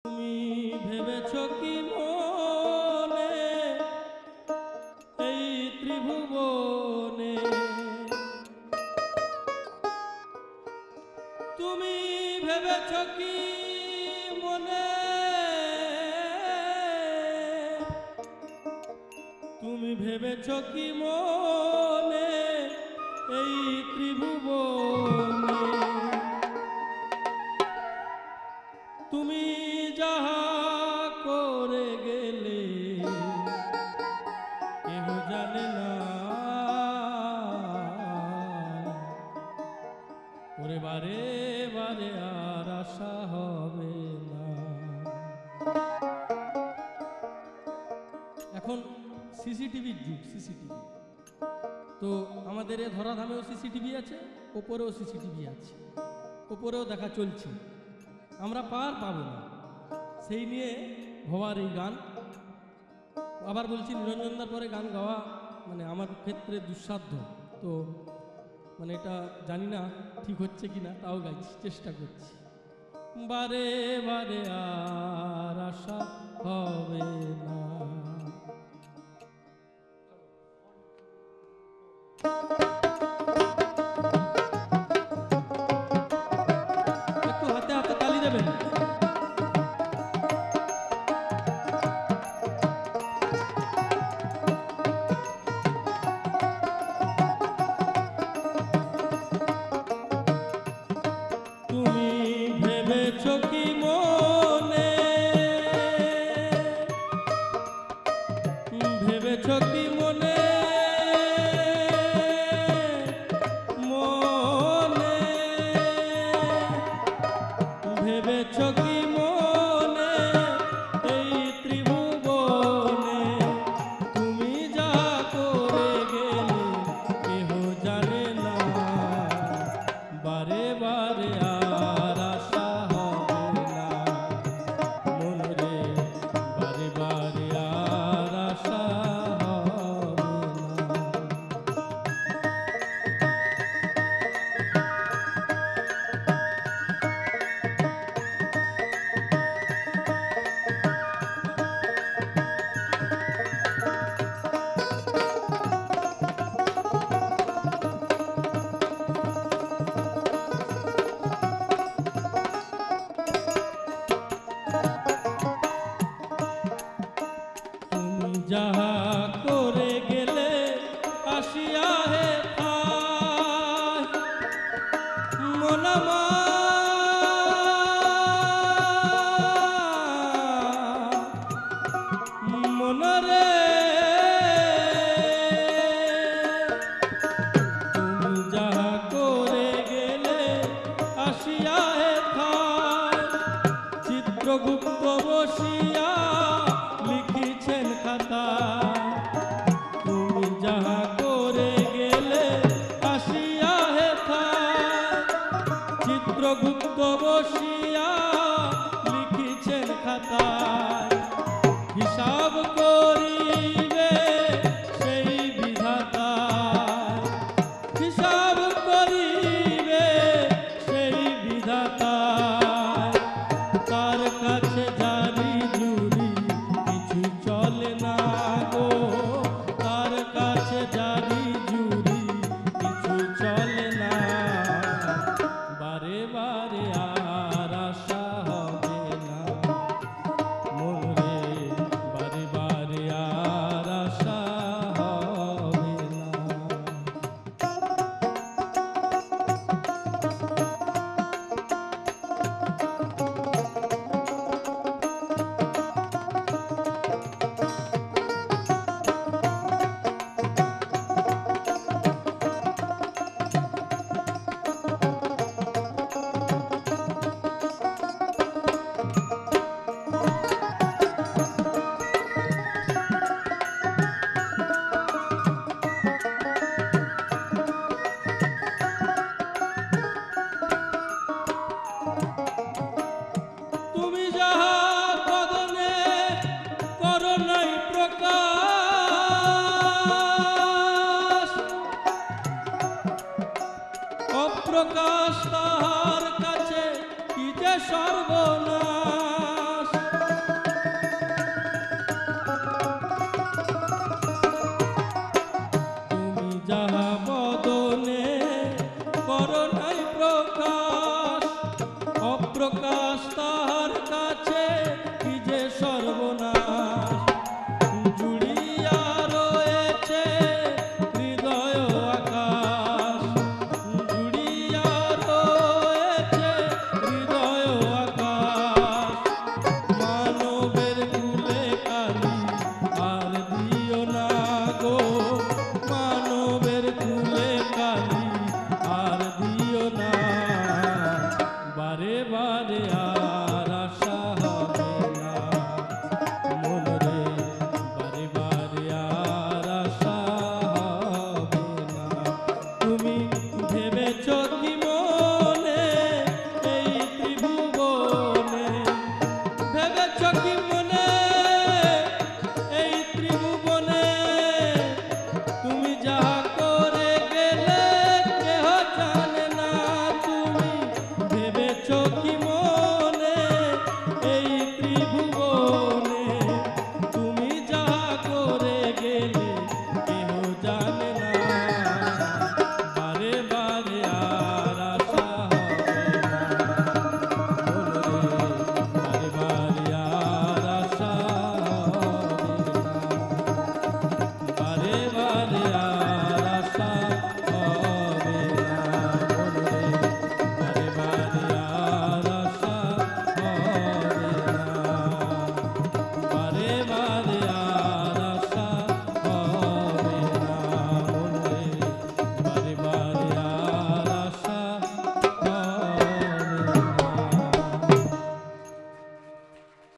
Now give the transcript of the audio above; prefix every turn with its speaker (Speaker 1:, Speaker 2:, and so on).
Speaker 1: তুমি ভেবেছ কি মনে এই ত্রিভুবনে, তুমি ভেবেছ কি মনে, তুমি ভেবেছ কি মনে এই ত্রিভুবনে, তুমি যাহা করে গেলে কেহ জানে না, ওরে বারে বারে আর আশা হবে না। এখন সিসিটিভির যুগ, সিসিটিভি তো আমাদের এ ধরাধামেও সিসিটিভি আছে, ওপরেও সিসিটিভি আছে, ওপরেও দেখা চলছে, আমরা পার পাবো না, সেই নিয়ে ভবার এই গান। আবার বলছি নিরঞ্জনদার পরে গান গাওয়া মানে আমার ক্ষেত্রে দুঃসাধ্য, তো মানে এটা জানি না ঠিক হচ্ছে কিনা, তাও গাইছি, চেষ্টা করছি। বারে বারে আর আশা হবে না, একটু হাতে হাতে তালি দেবেন। তুমি ভেবেছ কি মনে, ভেবেছ কি মনে, মনে ভেবেছ কি মনে এই ত্রিভুবনে, তুমি যা করে গেলে কেহ জানে না, বারে বারে আর আশা হবে না, মনরে বারে বারে আর আশা হবে না। যাহা করে গেলে আসিয়া হে ঠাই, মন মনরে, তুমি যাহা করে গেলে আসিয়া হে ঠাই, চিত্রগুপ্ত বসিয়া লিখিছেন খাতা, তুমি যাহা করে গেলে আসিয়া হে ঠাই, চিত্রগুপ্ত বসিয়া লিখিছেন খাতায়, হিসাব করিবে সেই বিধাতা, হিসাব করিবে সেই বিধাতা, তার কাছে জানি